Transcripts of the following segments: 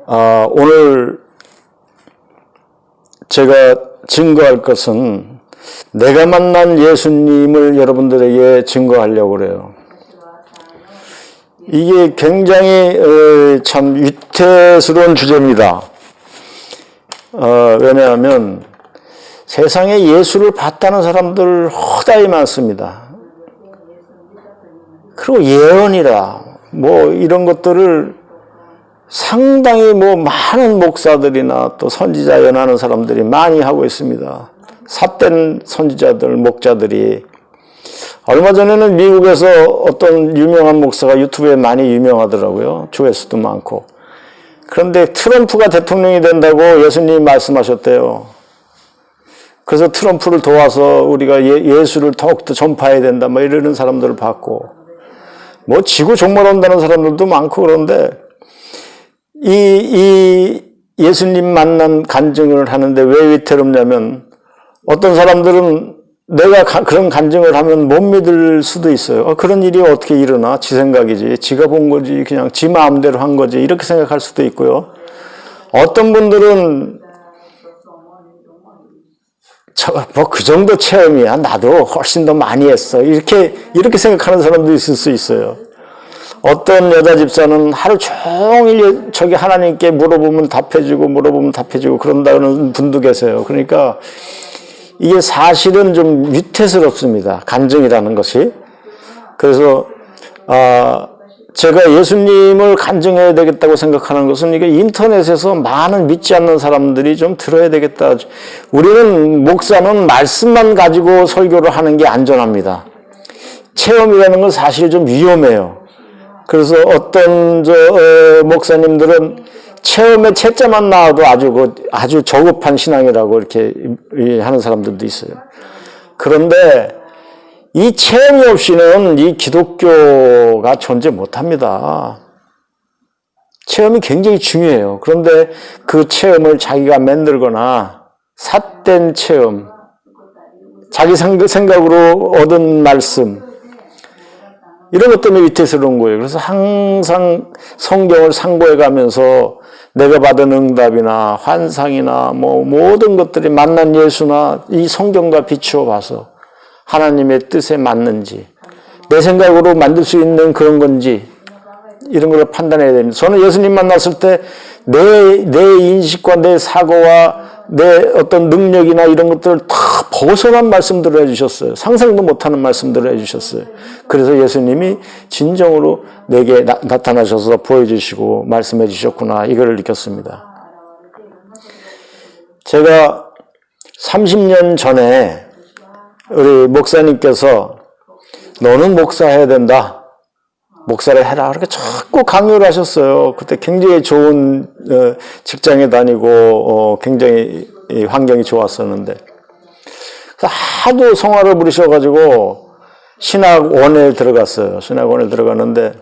오늘 제가 증거할 것은 내가 만난 예수님을 여러분들에게 증거하려고 그래요. 이게 굉장히 참 위태스러운 주제입니다. 왜냐하면 세상에 예수를 봤다는 사람들 허다히 많습니다. 그리고 예언이라 이런 것들을 상당히 많은 목사들이나 또 선지자 연하는 사람들이 많이 하고 있습니다. 삿된 선지자들, 목자들이. 얼마 전에는 미국에서 어떤 유명한 목사가 유튜브에 많이 유명하더라고요. 조회수도 많고. 그런데 트럼프가 대통령이 된다고 예수님이 말씀하셨대요. 그래서 트럼프를 도와서 우리가 예수를 더욱더 전파해야 된다 이러는 사람들을 봤고, 지구 종말한다는 사람들도 많고. 그런데 이 예수님 만난 간증을 하는데 왜 위태롭냐면, 어떤 사람들은 내가 그런 간증을 하면 못 믿을 수도 있어요. 그런 일이 어떻게 일어나? 지 생각이지. 지가 본 거지. 그냥 지 마음대로 한 거지. 이렇게 생각할 수도 있고요. 어떤 분들은 그 정도 체험이야. 나도 훨씬 더 많이 했어. 이렇게 생각하는 사람도 있을 수 있어요. 어떤 여자 집사는 하루 종일 저기 하나님께 물어보면 답해주고 그런다는 분도 계세요. 그러니까 이게 사실은 좀 위태스럽습니다. 간증이라는 것이. 그래서 제가 예수님을 간증해야 되겠다고 생각하는 것은 이게 인터넷에서 많은 믿지 않는 사람들이 좀 들어야 되겠다. 우리는 목사는 말씀만 가지고 설교를 하는 게 안전합니다. 체험이라는 건 사실 좀 위험해요. 그래서 어떤 목사님들은 체험에 채자만 나와도 아주 저급한 신앙이라고 이렇게 하는 사람들도 있어요. 그런데 이 체험이 없이는 이 기독교가 존재 못합니다. 체험이 굉장히 중요해요. 그런데 그 체험을 자기가 만들거나 삿된 체험, 자기 생각으로 얻은 말씀, 이런 것 때문에 위태스러운 거예요. 그래서 항상 성경을 상고해 가면서 내가 받은 응답이나 환상이나 모든 것들이 만난 예수나 이 성경과 비추어 봐서 하나님의 뜻에 맞는지, 내 생각으로 만들 수 있는 그런 건지, 이런 걸 판단해야 됩니다. 저는 예수님 만났을 때 내 인식과 내 사고와 내 어떤 능력이나 이런 것들을 다 벗어난 말씀들을 해주셨어요. 상상도 못하는 말씀들을 해주셨어요. 그래서 예수님이 진정으로 내게 나타나셔서 보여주시고 말씀해 주셨구나, 이거를 느꼈습니다. 제가 30년 전에 우리 목사님께서 너는 목사해야 된다, 목사를 해라, 그렇게 자꾸 강요를 하셨어요. 그때 굉장히 좋은 직장에 다니고 굉장히 환경이 좋았었는데, 그래서 하도 성화를 부르셔가지고 신학원에 들어갔어요. 신학원에 들어갔는데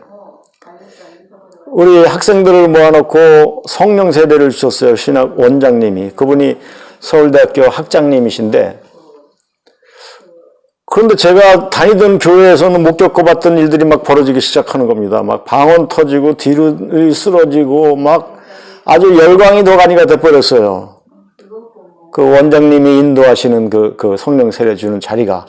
우리 학생들을 모아놓고 성령 세대를 주셨어요. 신학 원장님이. 그분이 서울대학교 학장님이신데, 그런데 제가 다니던 교회에서는 못 겪어봤던 일들이 막 벌어지기 시작하는 겁니다. 막 방언 터지고 뒤로 쓰러지고 아주 열광이 도가니가 돼버렸어요. 그 원장님이 인도하시는 그 성령 세례 주는 자리가.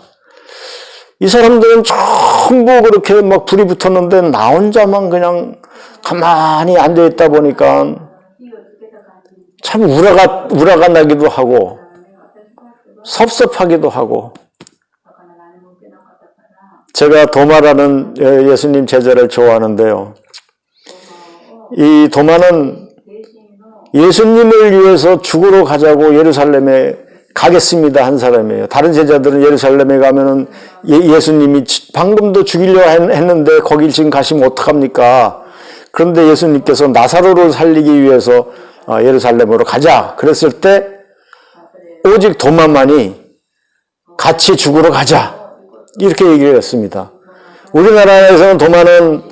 이 사람들은 전부 그렇게 불이 붙었는데 나 혼자만 그냥 가만히 앉아있다 보니까 참 우라가 나기도 하고 섭섭하기도 하고. 제가 도마라는 예수님 제자를 좋아하는데요. 이 도마는 예수님을 위해서 죽으러 가자고 예루살렘에 가겠습니다 한 사람이에요. 다른 제자들은 예루살렘에 가면은 예수님이 방금도 죽이려 했는데 거길 지금 가시면 어떡합니까? 그런데 예수님께서 나사로를 살리기 위해서 예루살렘으로 가자 그랬을 때 오직 도마만이 같이 죽으러 가자, 이렇게 얘기를 했습니다. 우리나라에서는 도마는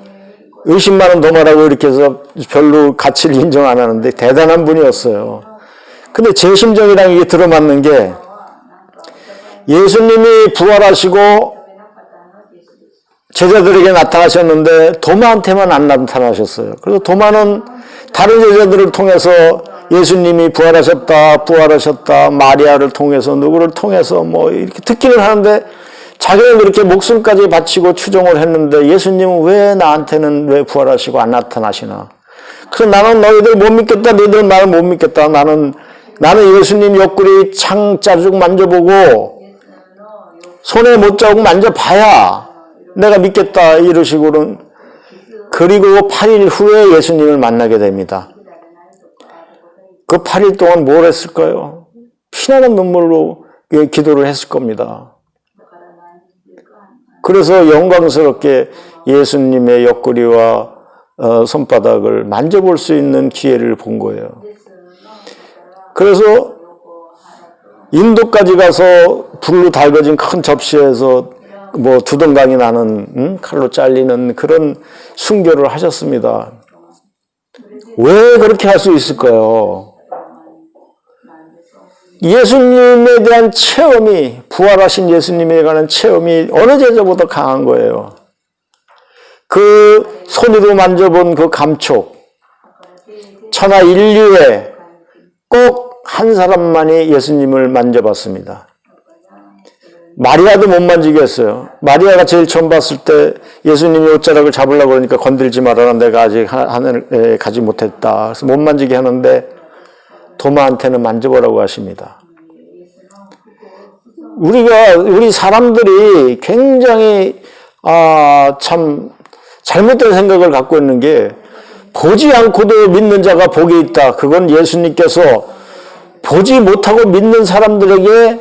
의심많은 도마라고 이렇게 해서 별로 가치를 인정 안 하는데 대단한 분이었어요. 근데 제 심정이랑 이게 들어맞는 게, 예수님이 부활하시고 제자들에게 나타나셨는데 도마한테만 안 나타나셨어요. 그래서 도마는 다른 제자들을 통해서 예수님이 부활하셨다, 마리아를 통해서, 누구를 통해서 뭐 이렇게 듣기는 하는데 자기는 그렇게 목숨까지 바치고 추종을 했는데 예수님은 왜 나한테는 왜 부활하시고 안 나타나시나? 그래서 나는 너희들 못 믿겠다, 너희들은 나를 못 믿겠다. 나는 예수님 옆구리 창자죽 만져보고 손에 못자국 만져봐야 내가 믿겠다, 이런 식으로는. 그리고 8일 후에 예수님을 만나게 됩니다. 그 8일 동안 뭘 했을까요? 피나는 눈물로 기도를 했을 겁니다. 그래서 영광스럽게 예수님의 옆구리와 손바닥을 만져볼 수 있는 기회를 본 거예요. 그래서 인도까지 가서 불로 달궈진 큰 접시에서 뭐 두덩강이 나는 칼로 잘리는 그런 순교를 하셨습니다. 왜 그렇게 할 수 있을까요? 예수님에 대한 체험이, 부활하신 예수님에 관한 체험이 어느 제자보다 강한 거예요. 그 손으로 만져본 그 감촉, 천하 인류에 꼭 한 사람만이 예수님을 만져봤습니다. 마리아도 못 만지겠어요. 마리아가 제일 처음 봤을 때 예수님이 옷자락을 잡으려고 그러니까 건들지 말아라, 내가 아직 하늘에 가지 못했다. 그래서 못 만지게 하는데 도마한테는 만져보라고 하십니다. 우리 사람들이 굉장히 참 잘못된 생각을 갖고 있는 게, 보지 않고도 믿는 자가 복이 있다. 그건 예수님께서 보지 못하고 믿는 사람들에게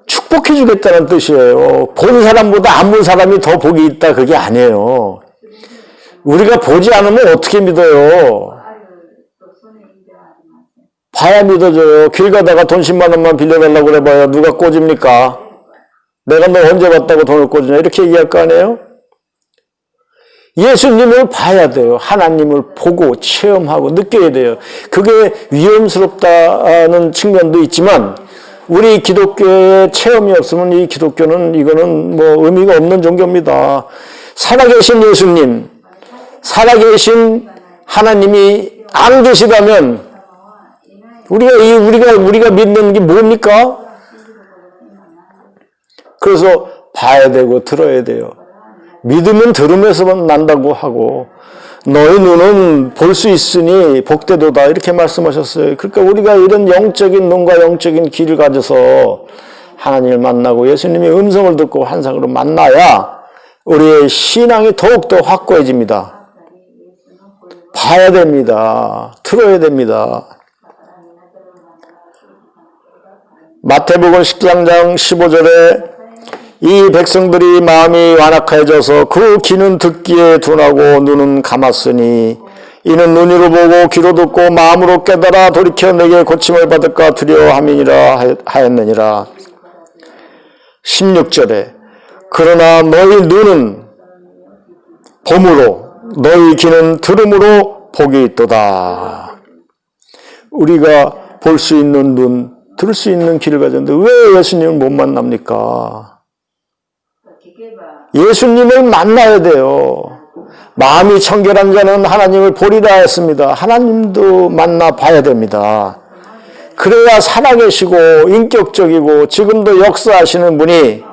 축복해 주겠다는 뜻이에요. 본 사람보다 안 본 사람이 더 복이 있다, 그게 아니에요. 우리가 보지 않으면 어떻게 믿어요? 봐야 믿어져요. 길 가다가 돈 10만 원만 빌려달라고 그래봐야 누가 꽂습니까? 내가 너 언제 봤다고 돈을 꽂으냐, 이렇게 얘기할 거 아니에요? 예수님을 봐야 돼요. 하나님을 보고 체험하고 느껴야 돼요. 그게 위험스럽다는 측면도 있지만, 우리 기독교의 체험이 없으면 이 기독교는, 이거는 뭐 의미가 없는 종교입니다. 살아계신 예수님, 살아계신 하나님이 안 계시다면 우리가 믿는 게 뭡니까? 그래서 봐야 되고 들어야 돼요. 믿음은 들음에서만 난다고 하고, 너희 눈은 볼 수 있으니 복되도다, 이렇게 말씀하셨어요. 그러니까 우리가 이런 영적인 눈과 영적인 귀를 가져서 하나님을 만나고 예수님의 음성을 듣고 환상으로 만나야 우리의 신앙이 더욱더 확고해집니다. 봐야 됩니다. 들어야 됩니다. 마태복음 13장 15절에 이 백성들이 마음이 완악해져서 그 귀는 듣기에 둔하고 눈은 감았으니 이는 눈으로 보고 귀로 듣고 마음으로 깨달아 돌이켜 내게 고침을 받을까 두려워함이니라 하였느니라. 16절에 그러나 너희 눈은 봄으로 너희 귀는 들음으로 복이 있도다. 우리가 볼 수 있는 눈, 들을 수 있는 귀를 가졌는데 왜 예수님을 못 만납니까? 예수님을 만나야 돼요. 마음이 청결한 자는 하나님을 보리라 했습니다. 하나님도 만나 봐야 됩니다. 그래야 살아계시고 인격적이고 지금도 역사하시는 분이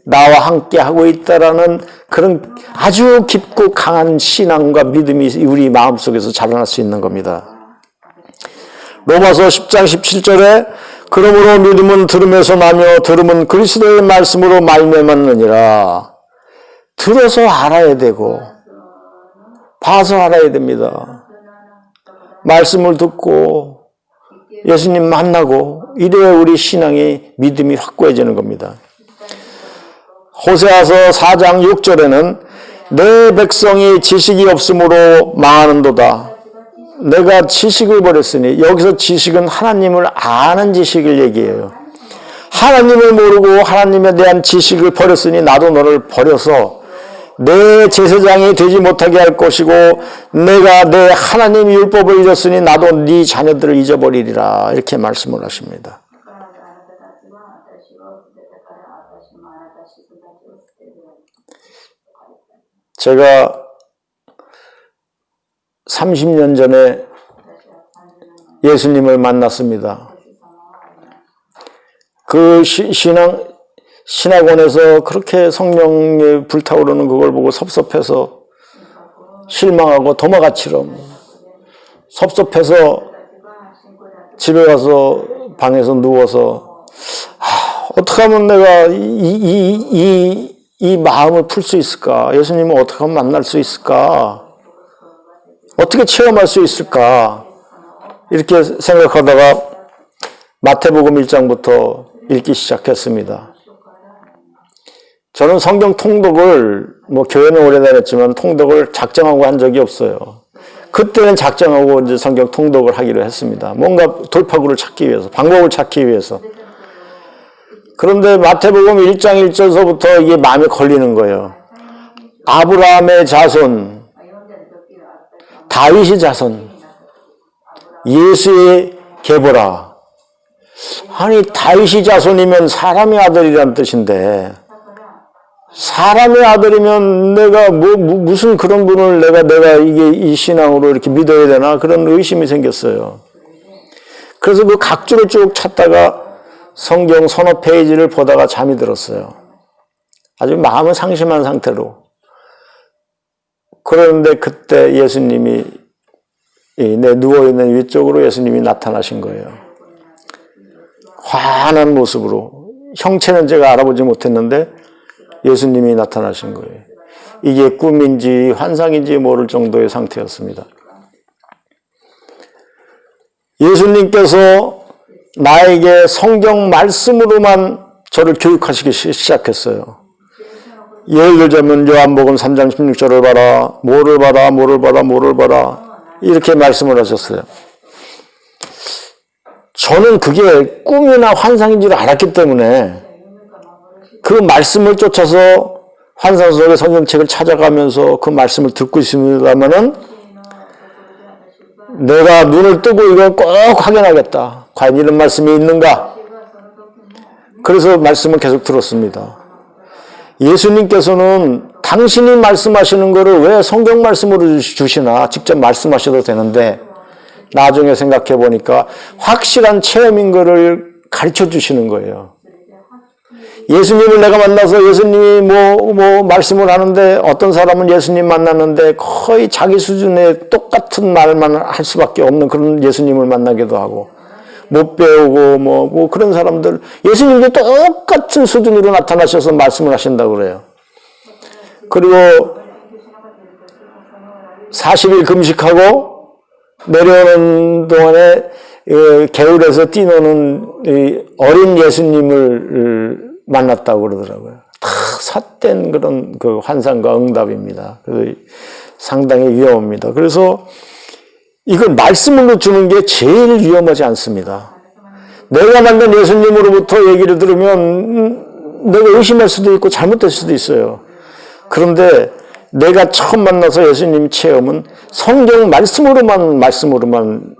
나와 함께 하고 있다라는 그런 아주 깊고 강한 신앙과 믿음이 우리 마음속에서 자라날 수 있는 겁니다. 로마서 10장 17절에 그러므로 믿음은 들음에서 나며 들음은 그리스도의 말씀으로 말미암았느니라. 들어서 알아야 되고 봐서 알아야 됩니다. 말씀을 듣고 예수님 만나고 이래야 우리 신앙의 믿음이 확고해지는 겁니다. 호세아서 4장 6절에는 내 백성이 지식이 없으므로 망하는도다. 내가 지식을 버렸으니, 여기서 지식은 하나님을 아는 지식을 얘기해요. 하나님을 모르고 하나님에 대한 지식을 버렸으니 나도 너를 버려서 내 제사장이 되지 못하게 할 것이고 내가 내 하나님 율법을 잊었으니 나도 네 자녀들을 잊어버리리라. 이렇게 말씀을 하십니다. 제가 30년 전에 예수님을 만났습니다. 그 신학원에서 그렇게 성령에 불타오르는 그걸 보고 섭섭해서 실망하고 도마가처럼 섭섭해서 집에 가서 방에서 누워서 어떻게 하면 내가 이 마음을 풀 수 있을까? 예수님을 어떻게 하면 만날 수 있을까? 어떻게 체험할 수 있을까? 이렇게 생각하다가 마태복음 1장부터 읽기 시작했습니다. 저는 성경 통독을 교회는 오래 다녔지만 통독을 작정하고 한 적이 없어요. 그때는 작정하고 이제 성경 통독을 하기로 했습니다. 뭔가 돌파구를 찾기 위해서, 방법을 찾기 위해서. 그런데 마태복음 1장 1절서부터 이게 마음에 걸리는 거예요. 아브라함의 자손, 다윗의 자손, 예수의 계보라. 아니 다윗의 자손이면 사람의 아들이란 뜻인데 사람의 아들이면 내가 무슨 그런 분을 내가 이게 이 신앙으로 이렇게 믿어야 되나 그런 의심이 생겼어요. 그래서 그 각주를 쭉 찾다가 성경 서너 페이지를 보다가 잠이 들었어요. 아주 마음을 상심한 상태로. 그런데 그때 예수님이 내 누워있는 위쪽으로 예수님이 나타나신 거예요. 환한 모습으로. 형체는 제가 알아보지 못했는데 예수님이 나타나신 거예요. 이게 꿈인지 환상인지 모를 정도의 상태였습니다. 예수님께서 나에게 성경 말씀으로만 저를 교육하시기 시작했어요. 예를 들자면 요한복음 3장 16절을 봐라, 뭐를 봐라, 뭐를 봐라, 뭐를 봐라 이렇게 말씀을 하셨어요. 저는 그게 꿈이나 환상인 줄 알았기 때문에 그 말씀을 쫓아서 환상 속의 성경책을 찾아가면서 그 말씀을 듣고 있습니다만은 내가 눈을 뜨고 이걸 꼭 확인하겠다. 과연 이런 말씀이 있는가? 그래서 말씀을 계속 들었습니다. 예수님께서는 당신이 말씀하시는 거를 왜 성경 말씀으로 주시나? 직접 말씀하셔도 되는데 나중에 생각해 보니까 확실한 체험인 거를 가르쳐 주시는 거예요. 예수님을 내가 만나서 예수님이 뭐 말씀을 하는데 어떤 사람은 예수님 만났는데 거의 자기 수준의 똑같은 말만 할 수밖에 없는 그런 예수님을 만나기도 하고 못 배우고 뭐 그런 사람들 예수님이 똑같은 수준으로 나타나셔서 말씀을 하신다고 그래요. 그리고 40일 금식하고 내려오는 동안에 개울에서 뛰노는 어린 예수님을 만났다고 그러더라고요. 다 삿된 그런 그 환상과 응답입니다. 그래서 상당히 위험합니다. 그래서 이걸 말씀으로 주는 게 제일 위험하지 않습니다. 내가 만난 예수님으로부터 얘기를 들으면 내가 의심할 수도 있고 잘못될 수도 있어요. 그런데 내가 처음 만나서 예수님 체험은 성경 말씀으로만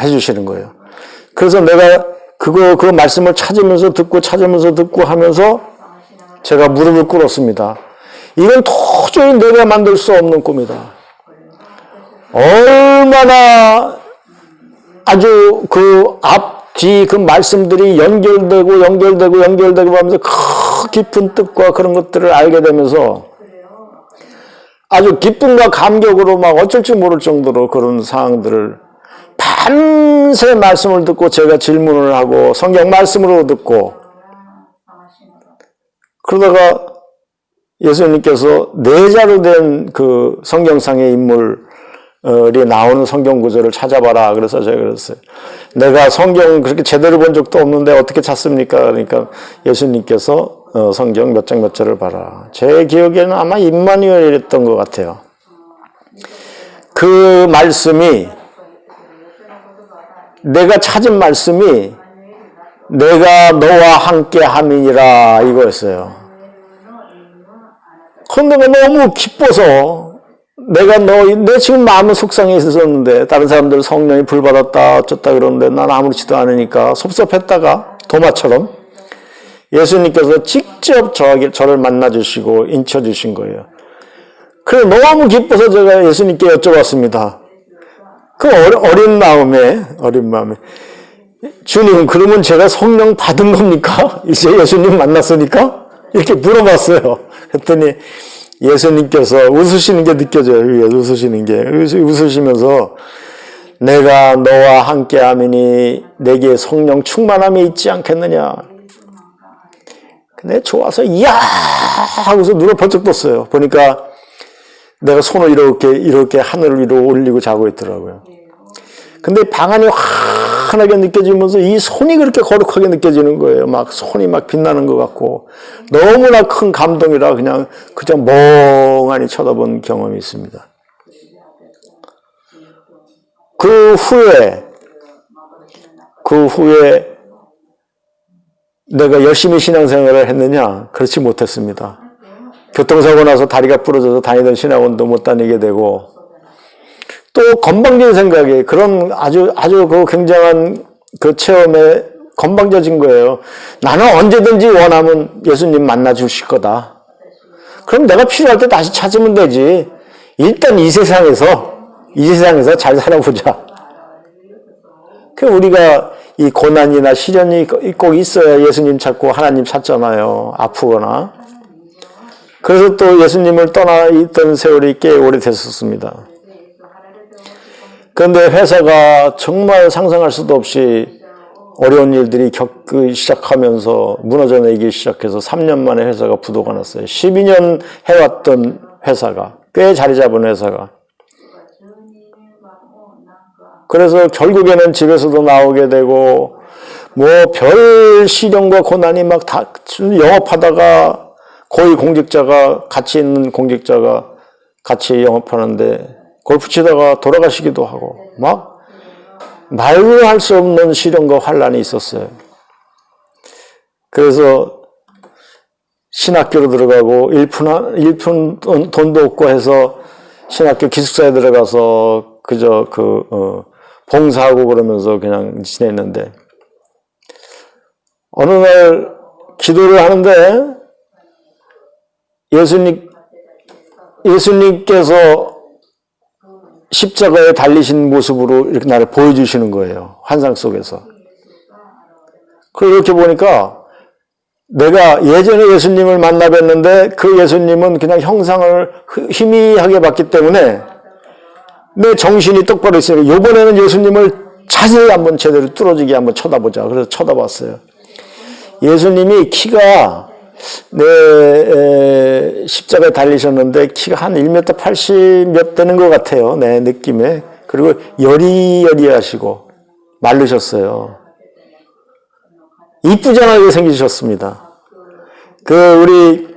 해주시는 거예요. 그래서 내가 그 말씀을 찾으면서 듣고 하면서 제가 무릎을 꿇었습니다. 이건 도저히 내가 만들 수 없는 꿈이다. 얼마나 아주 그 앞뒤 그 말씀들이 연결되고 하면서 깊은 뜻과 그런 것들을 알게 되면서 아주 기쁨과 감격으로 막 어쩔 줄 모를 정도로 그런 상황들을 밤새 말씀을 듣고 제가 질문을 하고 성경 말씀으로 듣고 그러다가 예수님께서 뇌자로 된 그 성경상의 인물이 나오는 성경 구절을 찾아봐라. 그래서 제가 그랬어요. 내가 성경 그렇게 제대로 본 적도 없는데 어떻게 찾습니까? 그러니까 예수님께서 성경 몇 장 몇 절을 봐라. 제 기억에는 아마 임마누엘이랬던 것 같아요. 그 말씀이 내가 찾은 말씀이 내가 너와 함께 함이니라 이거였어요. 그런데 너무 기뻐서 내 지금 마음은 속상해 있었는데 다른 사람들 성령이 불받았다 어쩌다 그러는데 난 아무렇지도 않으니까 섭섭했다가 도마처럼 예수님께서 직접 저를 만나주시고 인쳐주신 거예요. 그래서 너무 기뻐서 제가 예수님께 여쭤봤습니다. 그 어린 마음에 주님, 그러면 제가 성령 받은 겁니까? 이제 예수님 만났으니까? 이렇게 물어봤어요. 그랬더니 예수님께서 웃으시는 게 느껴져요. 웃으시는 게. 웃으시면서 내가 너와 함께 하미니 내게 성령 충만함이 있지 않겠느냐. 근데 좋아서 이야 하고서 눈을 번쩍 떴어요. 보니까 내가 손을 이렇게 하늘 위로 올리고 자고 있더라고요. 근데 방안이 환하게 느껴지면서 이 손이 그렇게 거룩하게 느껴지는 거예요. 막 손이 막 빛나는 것 같고 너무나 큰 감동이라 그냥 멍하니 쳐다본 경험이 있습니다. 그 후에 내가 열심히 신앙생활을 했느냐? 그렇지 못했습니다. 교통사고 나서 다리가 부러져서 다니던 신학원도 못 다니게 되고 또 건방진 생각에 그런 아주 그 굉장한 그 체험에 건방져진 거예요. 나는 언제든지 원하면 예수님 만나 주실 거다. 그럼 내가 필요할 때 다시 찾으면 되지. 일단 이 세상에서 잘 살아보자. 그 우리가 이 고난이나 시련이 꼭 있어야 예수님 찾고 하나님 찾잖아요. 아프거나. 그래서 또 예수님을 떠나 있던 세월이 꽤 오래됐었습니다. 그런데 회사가 정말 상상할 수도 없이 어려운 일들이 겪기 시작하면서 무너져 내기 시작해서 3년 만에 회사가 부도가 났어요. 12년 해왔던 회사가, 꽤 자리 잡은 회사가. 그래서 결국에는 집에서도 나오게 되고 뭐 별 시련과 고난이 막 다 영업하다가 고위 공직자가 같이 있는 공직자가 같이 영업하는데 골프 치다가 돌아가시기도 하고 막 말로 할 수 없는 시련과 환란이 있었어요. 그래서 신학교로 들어가고 일푼 돈도 없고 해서 신학교 기숙사에 들어가서 그저 봉사하고 그러면서 그냥 지냈는데 어느 날 기도를 하는데 예수님께서 십자가에 달리신 모습으로 이렇게 나를 보여주시는 거예요. 환상 속에서. 그렇게 보니까 내가 예전에 예수님을 만나 뵀는데 그 예수님은 그냥 형상을 희미하게 봤기 때문에 내 정신이 똑바로 있어요. 이번에는 예수님을 자세히 한번 제대로 뚫어지게 한번 쳐다보자. 그래서 쳐다봤어요. 예수님이 키가 십자가에 달리셨는데 키가 한 1m 80 몇 되는 것 같아요. 내 느낌에. 그리고 여리여리하시고 마르셨어요. 이쁘장하게 생기셨습니다. 우리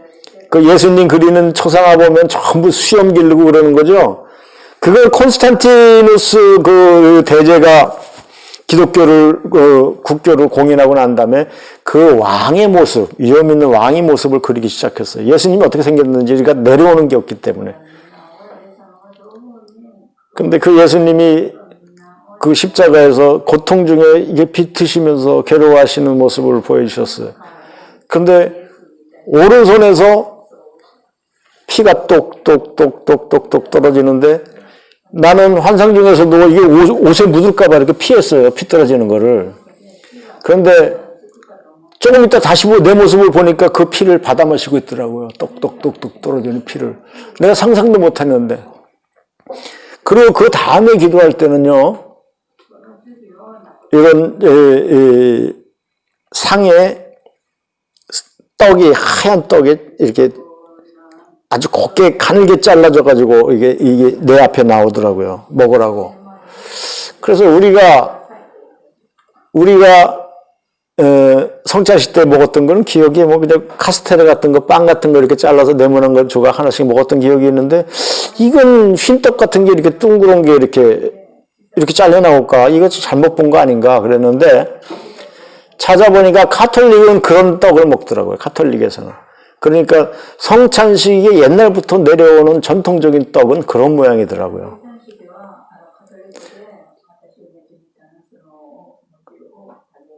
예수님 그리는 초상화 보면 전부 수염 기르고 그러는 거죠. 그걸 콘스탄티누스 대제가 기독교를 국교를 공인하고 난 다음에 그 왕의 모습, 위험 있는 왕의 모습을 그리기 시작했어요. 예수님이 어떻게 생겼는지 우리가 내려오는 게 없기 때문에. 근데 그 예수님이 그 십자가에서 고통 중에 이게 비트시면서 괴로워하시는 모습을 보여주셨어요. 그런데 오른손에서 피가 똑똑똑똑똑똑 떨어지는데 나는 환상 중에서도 이게 옷에 묻을까봐 이렇게 피했어요. 피 떨어지는 거를. 그런데 조금 있다 다시 내 모습을 보니까 그 피를 받아 마시고 있더라고요. 똑똑똑똑 떨어지는 피를. 내가 상상도 못 했는데. 그리고 그 다음에 기도할 때는요, 이런, 상에 하얀 떡이 이렇게 아주 곱게 가늘게 잘라져가지고 이게 내 앞에 나오더라고요. 먹으라고. 그래서 우리가 성찬식 때 먹었던 거는 기억이 그냥 카스테라 같은 거, 빵 같은 거 이렇게 잘라서 네모난 걸 조각 하나씩 먹었던 기억이 있는데 이건 흰떡 같은 게 이렇게 둥그런 게 이렇게 잘려 나올까? 이거 잘못 본 거 아닌가? 그랬는데 찾아보니까 카톨릭은 그런 떡을 먹더라고요. 카톨릭에서는. 그러니까 성찬식이 옛날부터 내려오는 전통적인 떡은 그런 모양이더라고요.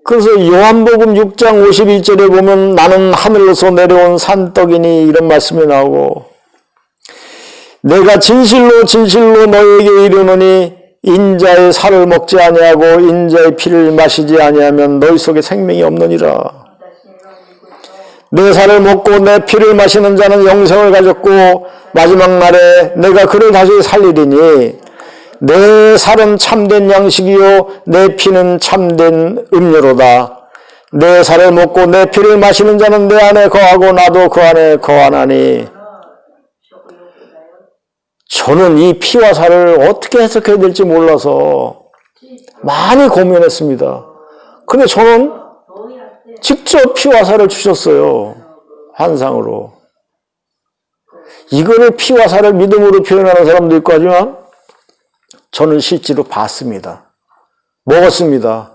그래서 요한복음 6장 51절에 보면 나는 하늘에서 내려온 산떡이니 이런 말씀이 나오고 내가 진실로 진실로 너에게 이르노니 인자의 살을 먹지 아니하고 인자의 피를 마시지 아니하면 너희 속에 생명이 없느니라. 내 살을 먹고 내 피를 마시는 자는 영생을 가졌고 마지막 날에 내가 그를 다시 살리리니 내 살은 참된 양식이요 내 피는 참된 음료로다. 내 살을 먹고 내 피를 마시는 자는 내 안에 거하고 나도 그 안에 거하나니. 저는 이 피와 살을 어떻게 해석해야 될지 몰라서 많이 고민했습니다. 근데 저는 직접 피와 살을 주셨어요. 환상으로. 이거를 피와 살을 믿음으로 표현하는 사람도 있고 하지만 저는 실제로 봤습니다. 먹었습니다.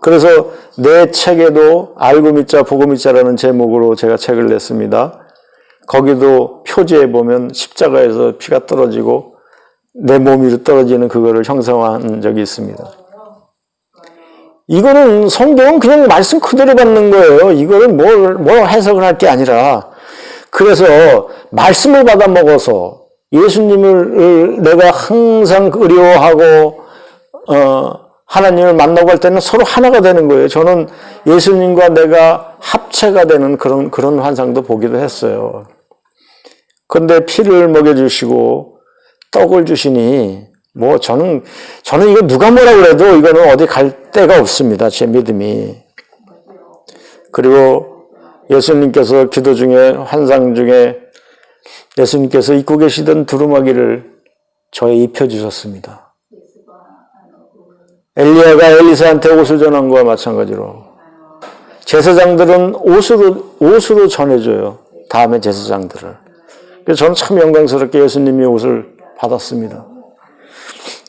그래서 내 책에도 알고 믿자 보고 믿자라는 제목으로 제가 책을 냈습니다. 거기도 표지에 보면 십자가에서 피가 떨어지고 내 몸 위로 떨어지는 그거를 형상화한 적이 있습니다. 이거는 성경은 그냥 말씀 그대로 받는 거예요. 이거를 뭘 해석을 할 게 아니라. 그래서 말씀을 받아 먹어서 예수님을 내가 항상 그리워하고 하나님을 만나고 할 때는 서로 하나가 되는 거예요. 저는 예수님과 내가 합체가 되는 그런 환상도 보기도 했어요. 그런데 피를 먹여주시고 떡을 주시니 저는 이거 누가 뭐라 그래도 이거는 어디 갈 데가 없습니다. 제 믿음이. 그리고 예수님께서 기도 중에 환상 중에 예수님께서 입고 계시던 두루마기를 저에 입혀주셨습니다. 엘리야가 엘리사한테 옷을 전한 거와 마찬가지로 제사장들은 옷으로 전해줘요. 다음에 제사장들을. 그래서 저는 참 영광스럽게 예수님의 옷을 받았습니다.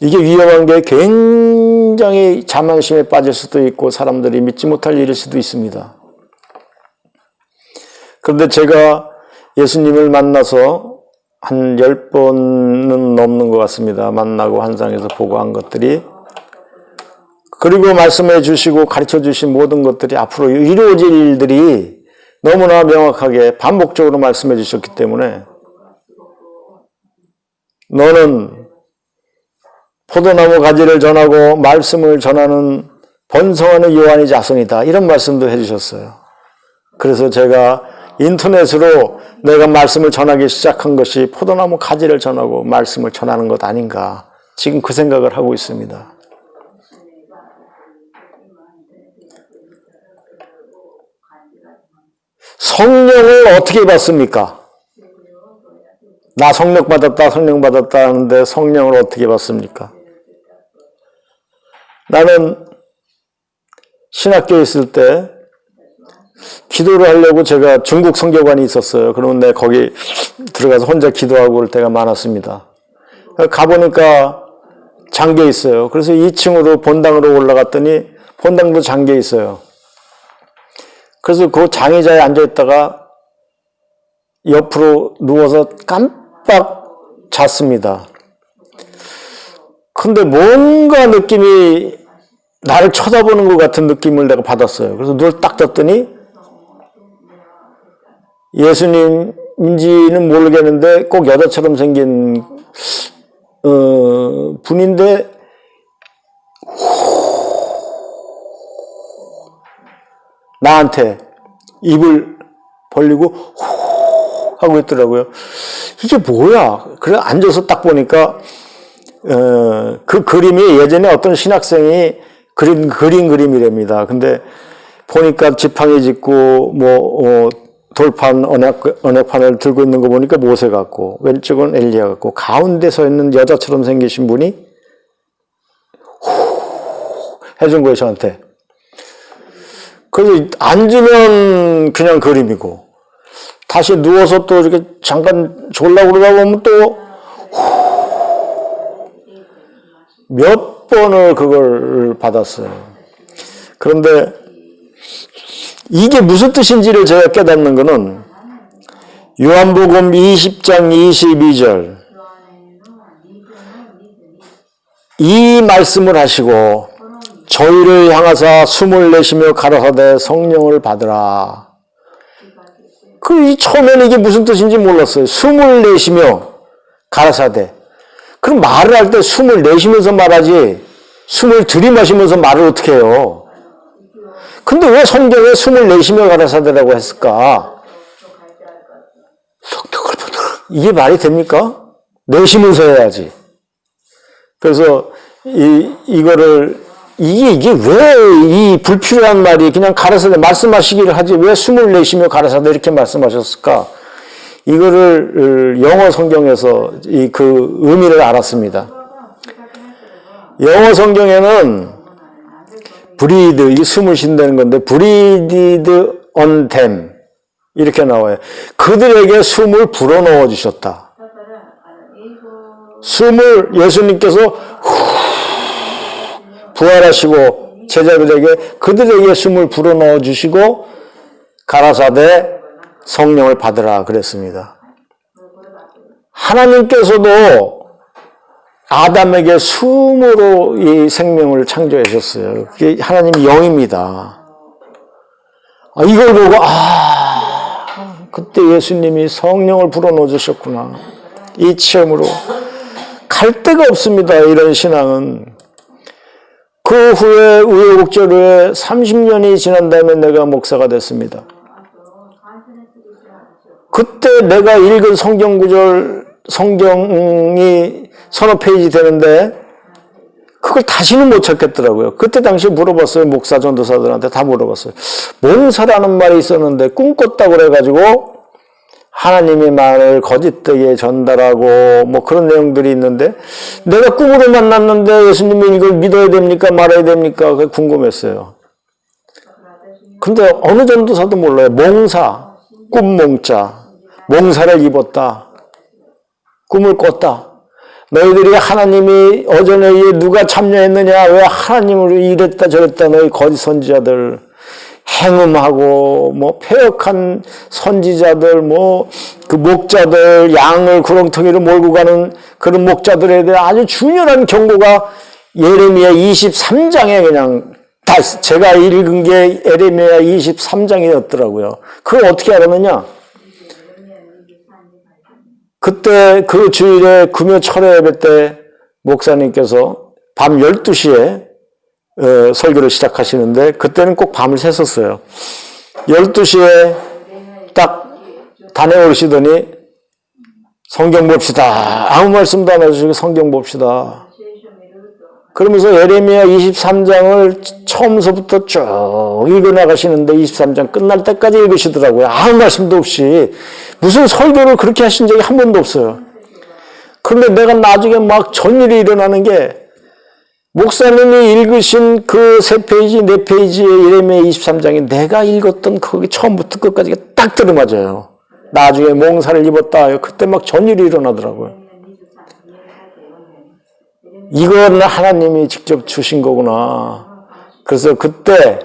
이게 위험한 게 굉장히 자만심에 빠질 수도 있고 사람들이 믿지 못할 일일 수도 있습니다. 그런데 제가 예수님을 만나서 한 10번은 넘는 것 같습니다. 만나고 환상에서 보고 한 것들이. 그리고 말씀해 주시고 가르쳐 주신 모든 것들이 앞으로 이루어질 일들이 너무나 명확하게 반복적으로 말씀해 주셨기 때문에 너는 포도나무 가지를 전하고 말씀을 전하는 번성하는 요한의 자손이다. 이런 말씀도 해주셨어요. 그래서 제가 인터넷으로 내가 말씀을 전하기 시작한 것이 포도나무 가지를 전하고 말씀을 전하는 것 아닌가. 지금 그 생각을 하고 있습니다. 성령을 어떻게 받습니까? 나 성령 받았다 하는데 성령을 어떻게 받습니까? 나는 신학교에 있을 때 기도를 하려고 제가 중국 선교관이 있었어요. 그러면 내가 거기 들어가서 혼자 기도하고 그럴 때가 많았습니다. 가보니까 잠겨 있어요. 그래서 2층으로 본당으로 올라갔더니 본당도 잠겨 있어요. 그래서 그 장의자에 앉아있다가 옆으로 누워서 깜빡 잤습니다. 근데 뭔가 느낌이 나를 쳐다보는 것 같은 느낌을 내가 받았어요. 그래서 눈을 딱 떴더니 예수님인지는 모르겠는데 꼭 여자처럼 생긴 분인데 나한테 입을 벌리고 하고 있더라고요. 이게 뭐야? 그래 앉아서 딱 보니까 그 그림이 예전에 어떤 신학생이 그린 그림이랍니다. 근데 보니까 지팡이 짚고 돌판 언약판을 들고 있는 거 보니까 모세 같고 왼쪽은 엘리야 같고 가운데 서 있는 여자처럼 생기신 분이 해준 거예요, 저한테. 그래서 앉으면 그냥 그림이고 다시 누워서 또 이렇게 잠깐 졸라고 그러다 보면 또 몇 번을 그걸 받았어요. 그런데 이게 무슨 뜻인지를 제가 깨닫는 거는 요한복음 20장 22절 이 말씀을 하시고 저희를 향하사 숨을 내쉬며 가라사대 성령을 받으라. 처음에는 이게 무슨 뜻인지 몰랐어요. 숨을 내쉬며 가라사대. 그럼 말을 할 때 숨을 내쉬면서 말하지 숨을 들이마시면서 말을 어떻게 해요? 근데 왜 성경에 숨을 내쉬며 가라사대라고 했을까? 이게 말이 됩니까? 내쉬면서 해야지. 그래서 이게 왜 이 불필요한 말이 그냥 가라사대 말씀하시기를 하지 왜 숨을 내쉬며 가라사대 이렇게 말씀하셨을까? 이거를 영어 성경에서 그 의미를 알았습니다. 영어 성경에는 breathe, 이 숨을 쉰다는 건데 breathed on them 이렇게 나와요. 그들에게 숨을 불어넣어 주셨다. 숨을 예수님께서 부활하시고 그들에게 숨을 불어넣어 주시고 가라사대 성령을 받으라 그랬습니다. 하나님께서도 아담에게 숨으로 이 생명을 창조해 주셨어요. 그게 하나님의 영입니다. 이걸 보고 그때 예수님이 성령을 불어넣어 주셨구나. 이 체험으로 갈 데가 없습니다. 이런 신앙은. 그 후에 우여곡절 후에 30년이 지난 다음에 내가 목사가 됐습니다. 그때 내가 읽은 성경이 서너 페이지 되는데 그걸 다시는 못 찾겠더라고요. 그때 당시에 물어봤어요. 목사 전도사들한테 다 물어봤어요. 몽사라는 말이 있었는데 꿈꿨다고 그래가지고 하나님의 말을 거짓되게 전달하고 뭐 그런 내용들이 있는데 내가 꿈으로 만났는데 예수님이 이걸 믿어야 됩니까? 말아야 됩니까? 그게 궁금했어요. 근데 어느 전도사도 몰라요. 몽사, 꿈몽자, 몽사를 입었다. 꿈을 꿨다. 너희들이 하나님이 오전에 누가 참여했느냐? 왜 하나님으로 이랬다 저랬다 너희 거짓 선지자들. 행음하고 뭐 폐역한 선지자들 뭐 그 목자들 양을 구렁텅이로 몰고 가는 그런 목자들에 대한 아주 중요한 경고가 예레미야 23장에 그냥 다 제가 읽은 게 예레미야 23장이었더라고요. 그걸 어떻게 알았느냐? 그때 그 주일에 금요 철회 예배 때 목사님께서 밤 12시에 설교를 시작하시는데 그때는 꼭 밤을 샜었어요. 12시에 딱 다녀오시더니 성경 봅시다. 아무 말씀도 안 해주시고 성경 봅시다. 그러면서 예레미야 23장을 처음서부터 쭉 읽어나가시는데 23장 끝날 때까지 읽으시더라고요. 아무 말씀도 없이. 무슨 설교를 그렇게 하신 적이 한 번도 없어요. 그런데 내가 나중에 막 전일이 일어나는 게 목사님이 읽으신 그 3페이지, 4페이지의 예레미야 23장이 내가 읽었던 거기 처음부터 끝까지가 딱 들어맞아요. 나중에 몽사를 입었다. 그때 막 전일이 일어나더라고요. 이건 하나님이 직접 주신 거구나. 그래서 그때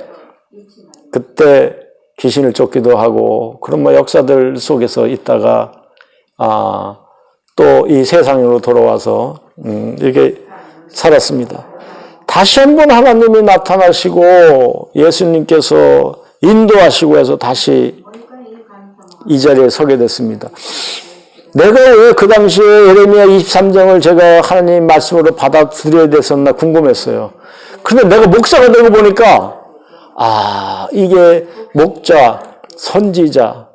귀신을 쫓기도 하고 그런 뭐 역사들 속에서 있다가 또 이 세상으로 돌아와서 이렇게 살았습니다. 다시 한번 하나님이 나타나시고 예수님께서 인도하시고 해서 다시 이 자리에 서게 됐습니다. 내가 왜 그 당시에 예레미야 23장을 제가 하나님 말씀으로 받아들여야 됐었나 궁금했어요. 그런데 내가 목사가 되고 보니까 이게 목자, 선지자,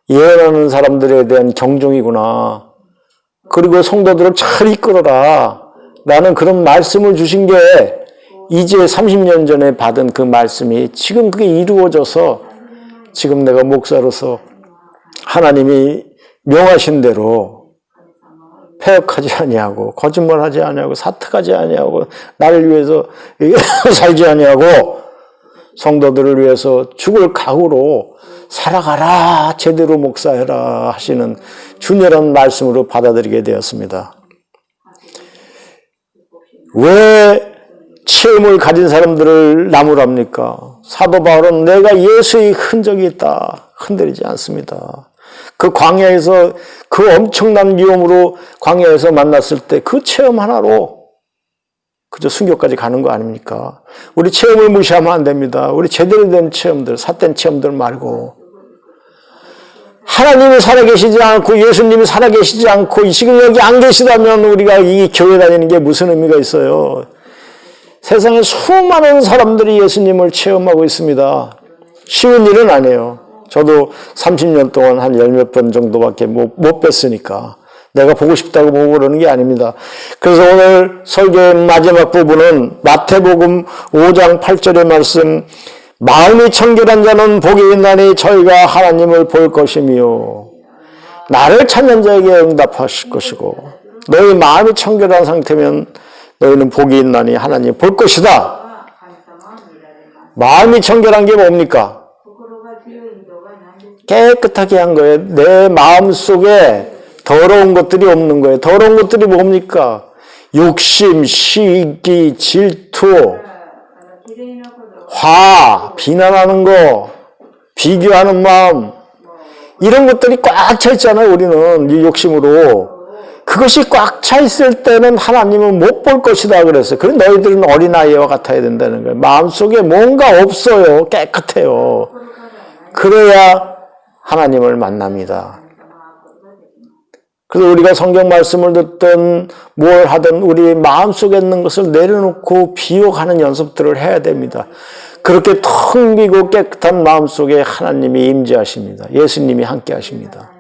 예언하는 사람들에 대한 경종이구나. 그리고 성도들을 잘 이끌어라. 라는 그런 말씀을 주신 게 이제 30년 전에 받은 그 말씀이 지금 그게 이루어져서 지금 내가 목사로서 하나님이 명하신 대로 폐역하지 아니하고 거짓말하지 아니하고 사특하지 아니하고 나를 위해서 살지 아니하고 성도들을 위해서 죽을 각오로 살아가라 제대로 목사해라 하시는 준열한 말씀으로 받아들이게 되었습니다. 왜 체험을 가진 사람들을 나무랍니까? 사도 바울은 내가 예수의 흔적이 있다. 흔들리지 않습니다. 그 광야에서 그 엄청난 위험으로 광야에서 만났을 때 그 체험 하나로 그저 순교까지 가는 거 아닙니까? 우리 체험을 무시하면 안 됩니다. 우리 제대로 된 체험들, 삿된 체험들 말고 하나님이 살아계시지 않고 예수님이 살아계시지 않고 지금 여기 안 계시다면 우리가 이 교회 다니는 게 무슨 의미가 있어요? 세상에 수많은 사람들이 예수님을 체험하고 있습니다. 쉬운 일은 아니에요. 저도 30년 동안 한 10몇 번 정도밖에 못 뵀으니까 내가 보고 싶다고 보고 그러는 게 아닙니다. 그래서 오늘 설교의 마지막 부분은 마태복음 5장 8절의 말씀, 마음이 청결한 자는 복이 있나니 저희가 하나님을 볼 것이며 나를 찾는 자에게 응답하실 것이고 너희 마음이 청결한 상태면 너희는 복이 있나니 하나님 볼 것이다. 마음이 청결한 게 뭡니까? 깨끗하게 한 거예요. 내 마음 속에 더러운 것들이 없는 거예요. 더러운 것들이 뭡니까? 욕심, 시기, 질투, 화, 비난하는 거, 비교하는 마음, 이런 것들이 꽉 차 있잖아요. 우리는 이 욕심으로. 그것이 꽉 차 있을 때는 하나님은 못 볼 것이다 그랬어요. 그럼 너희들은 어린아이와 같아야 된다는 거예요. 마음속에 뭔가 없어요. 깨끗해요. 그래야 하나님을 만납니다. 그래서 우리가 성경 말씀을 듣든 뭘 하든 우리 마음속에 있는 것을 내려놓고 비워가는 연습들을 해야 됩니다. 그렇게 텅 비고 깨끗한 마음속에 하나님이 임재하십니다. 예수님이 함께 하십니다.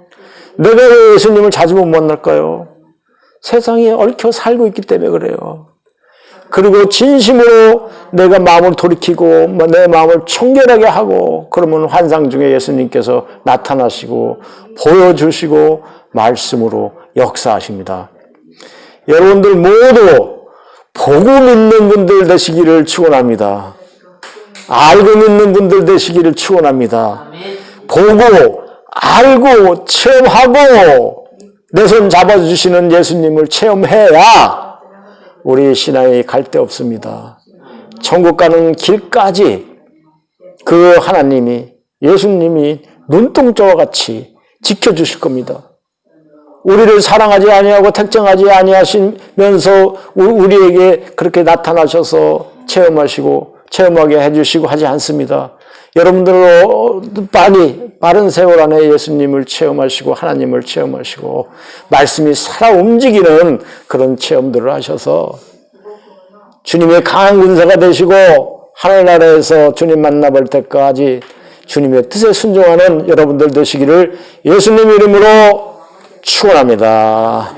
내가 왜 예수님을 자주 못 만날까요? 세상에 얽혀 살고 있기 때문에 그래요. 그리고 진심으로 내가 마음을 돌이키고 내 마음을 청결하게 하고 그러면 환상 중에 예수님께서 나타나시고 보여주시고 말씀으로 역사하십니다. 여러분들 모두 보고 믿는 분들 되시기를 축원합니다. 알고 믿는 분들 되시기를 축원합니다. 보고 알고 체험하고 내 손 잡아주시는 예수님을 체험해야 우리 신앙이 갈 데 없습니다. 천국 가는 길까지 그 하나님이 예수님이 눈동자와 같이 지켜주실 겁니다. 우리를 사랑하지 아니하고 택정하지 아니하시면서 우리에게 그렇게 나타나셔서 체험하게 해주시고 하지 않습니다. 여러분들로 빠른 세월 안에 예수님을 체험하시고 하나님을 체험하시고 말씀이 살아 움직이는 그런 체험들을 하셔서 주님의 강한 군사가 되시고 하늘나라에서 주님 만나볼 때까지 주님의 뜻에 순종하는 여러분들 되시기를 예수님 이름으로 축원합니다.